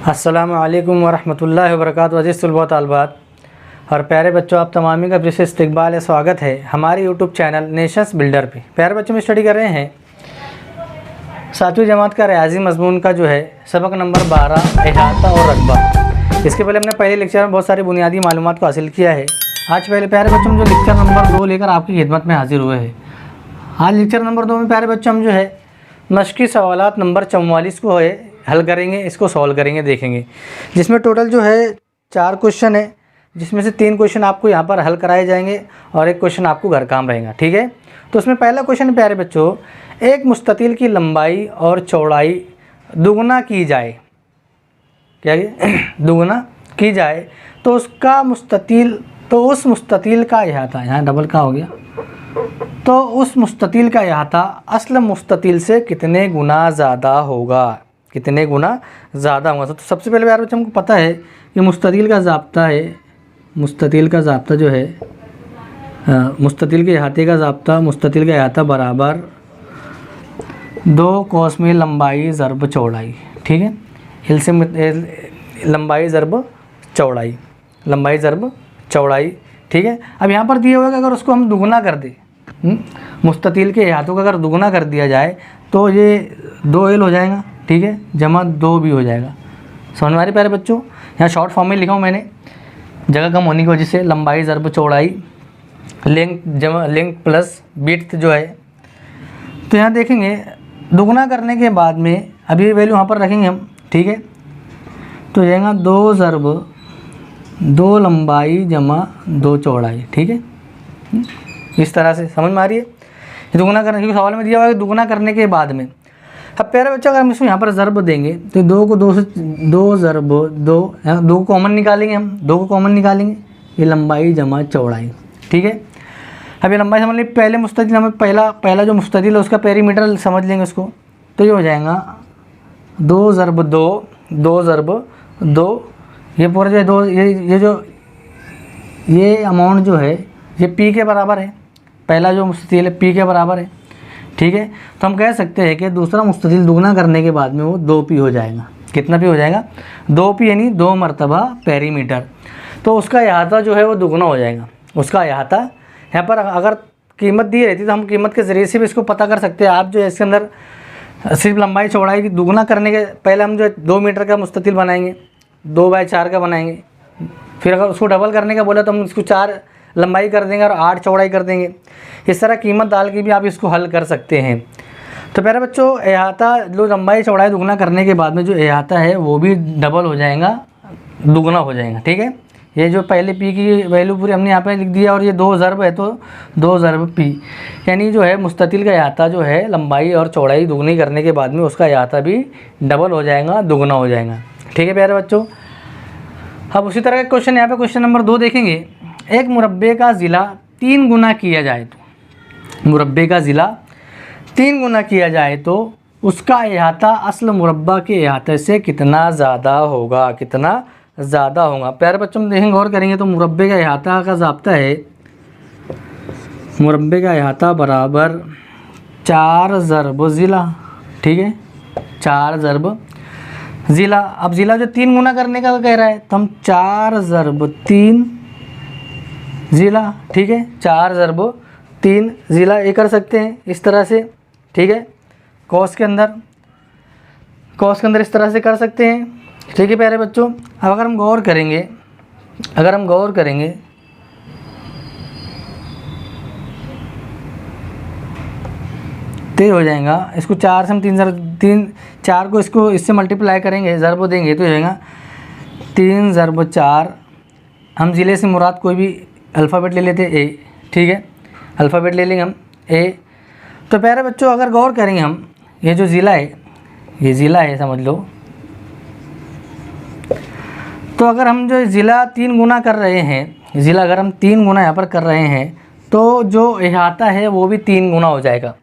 अस्सलामु अलैकुम वरहमतुल्लाहि वबरकातुहू। अज़ीज़ तलबा तालिबात और प्यारे बच्चों, आप तमामी का फिर से इस्तकबाल है, स्वागत है हमारे यूट्यूब चैनल नेशंस बिल्डर पे। प्यारे बच्चों, में स्टडी कर रहे हैं 7वीं जमात का रियाजी मज़मून का जो है सबक नंबर 12 इहाता और रकबा। इसके पहले हमने पहले लेक्चर में बहुत सारी बुनियादी मालूमात को हासिल किया है। आज पहले प्यारे बच्चों हम जो लेक्चर नंबर 2 लेकर आपकी खिदमत में हाजिर हुए हैं। आज लेक्चर नंबर 2 में प्यारे बच्चों हम जो है मश्की सवालात नंबर 44 को है हल करेंगे, इसको सॉल्व करेंगे, देखेंगे, जिसमें टोटल जो है 4 क्वेश्चन है, जिसमें से 3 क्वेश्चन आपको यहाँ पर हल कराए जाएंगे और 1 क्वेश्चन आपको घर काम रहेगा। ठीक है, तो उसमें पहला क्वेश्चन प्यारे बच्चों, एक मुस्ततिल की लंबाई और चौड़ाई दुगना की जाए, क्या दुगना की जाए तो उसका मुस्ततिल, तो उस मुस्ततिल का अहाता, यहाँ डबल का हो गया, तो उस मुस्ततिल का अहाता असल मुस्ततिल से कितने गुना ज़्यादा होगा, कितने गुना ज़्यादा होगा। तो सबसे पहले प्यारे बच्चों हमको पता है कि मुस्ततिल का ज़ाब्ता है, मुस्ततिल का ज़ाब्ता जो है मुस्ततिल के अहाते का ज़ाब्ता, मुस्ततिल का अहाता बराबर 2 कोस में लंबाई ज़रब चौड़ाई। ठीक है, एल से लंबाई ज़रब चौड़ाई, लंबाई ज़रब चौड़ाई। ठीक है, अब यहाँ पर दिया हुआ कि अगर उसको हम दुगना कर दें, मुस्ततिल के अहातों का अगर दुगना कर दिया जाए तो ये 2L हो जाएगा। ठीक है, जमा 2 भी हो जाएगा। समझ में आ रही प्यारे बच्चों? यहाँ शॉर्ट फॉर्म में लिखा हूँ मैंने, जगह कम होने की वजह से। लंबाई ज़रब चौड़ाई, लेंथ प्लस विड्थ जो है, तो यहाँ देखेंगे दुगना करने के बाद में अभी ये वैल्यू यहाँ पर रखेंगे हम। ठीक है, तो जाएगा 2 ज़रब 2 लंबाई जमा 2 चौड़ाई। ठीक है, इस तरह से समझ में आ रही है। दुगना करने के सवाल में दिया हुआ है दुगना करने के बाद में। अब प्यारे बच्चों, अगर हम इसको यहाँ पर ज़रब देंगे तो 2 को 2 से 2 ज़रब 2, 2 को कॉमन निकालेंगे हम, 2 को कॉमन निकालेंगे, ये लंबाई जमा चौड़ाई। ठीक है, अब ये लंबाई समझ लीजिए, पहले मुस्ततिल हमें पहला जो मुस्ततिल है उसका पेरीमीटर समझ लेंगे उसको, तो ये हो जाएगा 2 ज़रब 2, 2 ज़रब 2, ये पूरा जो है 2, ये जो ये अमाउंट जो है ये P के बराबर है। पहला जो मुस्ततिल है P के बराबर है। ठीक है, तो हम कह सकते हैं कि दूसरा मुस्ततिल दुगना करने के बाद में वो 2P हो जाएगा। कितना P हो जाएगा? 2P यानी 2 मरतबा पेरीमीटर। तो उसका अहाता जो है वो दुगना हो जाएगा। उसका अहाता यहाँ पर अगर कीमत दी रहती तो हम कीमत के ज़रिए से भी इसको पता कर सकते हैं। आप जो है इसके अंदर सिर्फ लंबाई चौड़ाई की दुगना करने के पहले हम जो है 2 मीटर का मुस्ततिल बनाएंगे, 2x4 का बनाएंगे। फिर अगर उसको डबल करने का बोला तो हम इसको 4 लंबाई कर देंगे और 8 चौड़ाई कर देंगे। इस तरह कीमत डाल के भी आप इसको हल कर सकते हैं। तो प्यारे बच्चों, अहाता जो लंबाई चौड़ाई दुगना करने के बाद में जो अहाता है वो भी डबल हो जाएगा, दुगना हो जाएगा। ठीक है, ये जो पहले P की वैल्यू पूरी हमने यहाँ पे लिख दिया और ये 2 ज़रब है तो 2 ज़रब P, यानी जो है मुस्ततिल का अहाता जो है लंबाई और चौड़ाई दुगनी करने के बाद में उसका अहाता भी डबल हो जाएगा, दुगना हो जाएगा। ठीक है प्यारे बच्चों, अब उसी तरह का क्वेश्चन यहाँ पे क्वेश्चन नंबर 2 देखेंगे। एक मुरब्बे का ज़िला 3 गुना किया जाए तो, मुरब्बे का ज़िला 3 गुना किया जाए तो उसका अहाता असल मुरब्बा के अहाते से कितना ज़्यादा होगा, कितना ज़्यादा होगा। प्यारे बच्चों देखेंगे, गौर करेंगे तो मुरब्बे का अहाता का ज़ाब्ता है, मुरब्बे का अहाता बराबर 4 ज़रब ज़िला। ठीक है, 4 ज़रब ज़िला। अब ज़िला जो 3 गुना करने का कह रहा है तो हम 4 ज़रब 3 ज़िला। ठीक है, 4 ज़रब 3 ज़िला ये कर सकते हैं इस तरह से। ठीक है, कॉस के अंदर इस तरह से कर सकते हैं। ठीक है प्यारे बच्चों, अब अगर हम गौर करेंगे तो हो जाएगा, इसको 4 से हम 4 को इसको इससे मल्टीप्लाई करेंगे, ज़रब देंगे तो हो जाएगा 3 ज़रब 4। हम ज़िले से मुराद कोई भी अल्फ़ाबेट ले लेते A। ठीक है, अल्फ़ाबेट ले लेंगे हम A। तो प्यारे बच्चों अगर गौर करेंगे हम, ये जो ज़िला है, ये ज़िला है समझ लो, तो अगर हम जो ज़िला 3 गुना कर रहे हैं, ज़िला अगर हम 3 गुना यहाँ पर कर रहे हैं तो जो अहाता है वो भी 3 गुना हो जाएगा।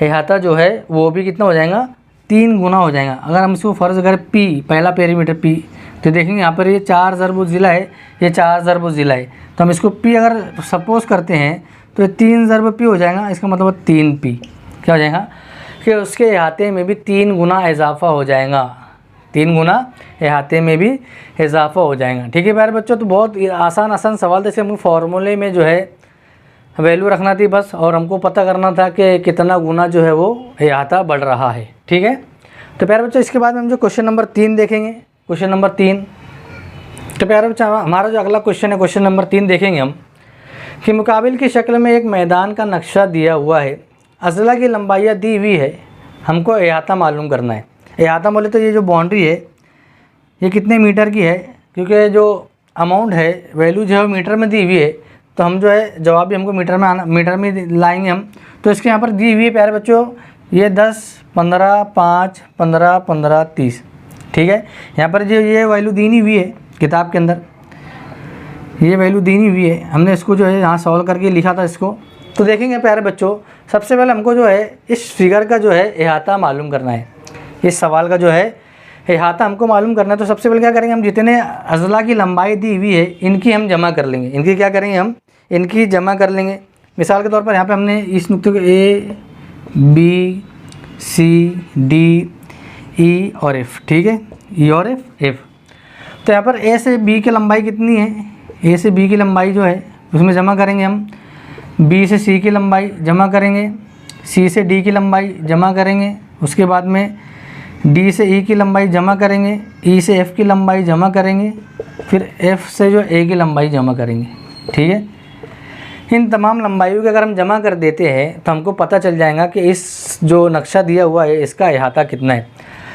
अहाता जो है वो भी कितना हो जाएगा? 3 गुना हो जाएगा। अगर हम इसको फ़र्ज़ करें P, पहला पेरीमीटर P, तो देखेंगे यहाँ पर ये 4 ज़रब ज़िला है, ये 4 ज़रब ज़िला है, तो हम इसको P अगर सपोज़ करते हैं तो ये 3 ज़रब P हो जाएगा। इसका मतलब 3P क्या हो जाएगा कि उसके अहाते में भी 3 गुना इजाफ़ा हो जाएगा, 3 गुना अहाते में भी इजाफा हो जाएगा। ठीक है प्यारे बच्चों, तो बहुत आसान सवाल था। जैसे हमको फार्मूले में जो है वैल्यू रखना थी बस, और हमको पता करना था कि कितना गुना जो है वो अहाता बढ़ रहा है। ठीक है, तो प्यारे बच्चों इसके बाद में हम जो क्वेश्चन नंबर 3 देखेंगे। क्वेश्चन नंबर 3, तो प्यारे बच्चों हमारा जो अगला क्वेश्चन है क्वेश्चन नंबर 3 देखेंगे हम कि मुकाबिल की शक्ल में एक मैदान का नक्शा दिया हुआ है, अज़ला की लंबाई दी हुई है, हमको अहाता मालूम करना है। अहाता बोले तो ये जो बाउंड्री है ये कितने मीटर की है, क्योंकि जो अमाउंट है वैल्यू जो है मीटर में दी हुई है, तो हम जो है जवाब भी हमको मीटर में लाएंगे हम। तो इसके यहाँ पर दी हुई है प्यारे बच्चों ये 10, 15, 5, 15, 15, 30। ठीक है, यहाँ पर जो ये वैल्यू दी नहीं हुई है किताब के अंदर, ये वैल्यू दी नहीं हुई है, हमने इसको जो है यहाँ सॉल्व करके लिखा था इसको। तो देखेंगे प्यारे बच्चों, सबसे पहले हमको जो है इस फिगर का जो है अहाता मालूम करना है। इस सवाल का जो है अहाता हमको मालूम करना है। तो सबसे पहले क्या करेंगे, हम जितने अज़ला की लंबाई दी हुई है इनकी हम जमा कर लेंगे। इनकी क्या करेंगे, हम इनकी जमा कर लेंगे। मिसाल के तौर पर यहाँ पे हमने इस नुक्ते को A, B, C, D, E और F। ठीक है, E और F। तो यहाँ पर A से B की लंबाई कितनी है, A से B की लंबाई जो है उसमें जमा करेंगे हम। B से C की लंबाई जमा करेंगे, C से D की लंबाई जमा करेंगे, उसके बाद में D से E की लंबाई जमा करेंगे, E से F की लंबाई जमा करेंगे, फिर F से जो A की लंबाई जमा करेंगे। ठीक है, इन तमाम लंबाइयों के अगर हम जमा कर देते हैं तो हमको पता चल जाएगा कि इस जो नक्शा दिया हुआ है इसका अहाता कितना है।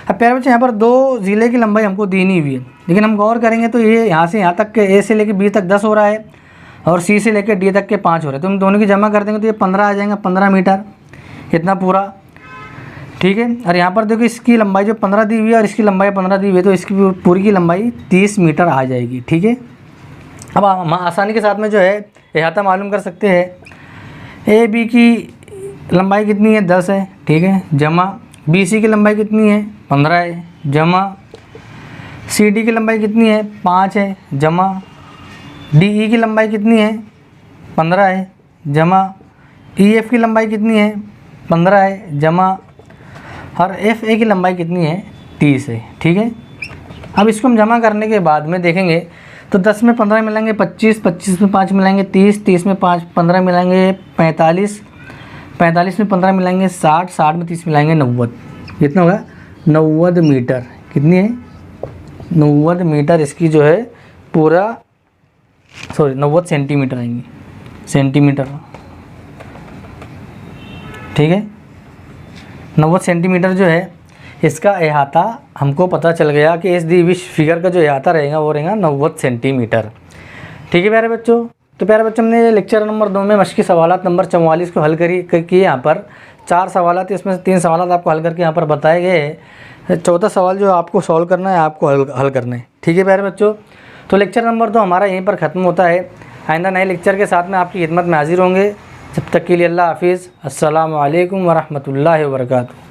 अब प्यारे बच्चे यहाँ पर 2 ज़िले की लंबाई हमको दी नहीं हुई है, लेकिन हम गौर करेंगे तो ये यहाँ से यहाँ तक के A से लेकर B तक 10 हो रहा है और C से लेकर D तक के 5 हो रहे हैं। तो हम दोनों की जमा कर देंगे तो ये 15 आ जाएगा, 15 मीटर इतना पूरा। ठीक है, और यहाँ पर देखो इसकी लंबाई जो 15 दी हुई है और इसकी लंबाई 15 दी हुई है, तो इसकी पूरी की लंबाई 30 मीटर आ जाएगी। ठीक है, अब हम आसानी के साथ में जो है अहाता मालूम कर सकते हैं। ए बी की लंबाई कितनी है, 10 है। ठीक है, जमा बी सी की लंबाई कितनी है, 15 है, जमा सी डी की लंबाई कितनी है, 5 है, जमा डी ई की लंबाई कितनी है, 15 है, जमा ई एफ की लंबाई कितनी है, 15 है, जमा और एफ ए की लंबाई कितनी है, 30 है। ठीक है, अब इसको हम जमा करने के बाद में देखेंगे तो 10 में 15 मिलाएंगे 25, 25 में 5 मिलाएंगे 30, 30 में 15 मिलाएंगे 45, 45 में 15 मिलाएंगे 60, 60 में 30 मिलाएंगे 90। कितना होगा, 90 मीटर। कितनी है, 90 मीटर इसकी जो है पूरा, 90 सेंटीमीटर आएंगी, सेंटीमीटर। ठीक है, 90 सेंटीमीटर जो है इसका अहाता हमको पता चल गया कि इस दी हुई फिगर का जो अहाता रहेगा वो रहेगा 90 सेंटीमीटर। ठीक है प्यारे बच्चों, तो प्यारे बच्चों हमने लेक्चर नंबर 2 में मश्की सवालात नंबर 44 को हल किए। यहाँ पर 4 सवालात, इसमें से 3 सवालात आपको हल करके यहाँ पर बताए गए हैं। 14 सवाल जो आपको सॉल्व करना है, आपको हल करना है। ठीक है प्यारे बच्चों, तो लेक्चर नंबर 2 हमारा यहीं पर ख़त्म होता है। आइंदा नए लेक्चर के साथ में आपकी खिदमत में हाजिर होंगे। जब तक के लिए अल्लाह हाफिज़। अस्सलामु अलैकुम वरहमतुल्लाहि वबरकातुहू।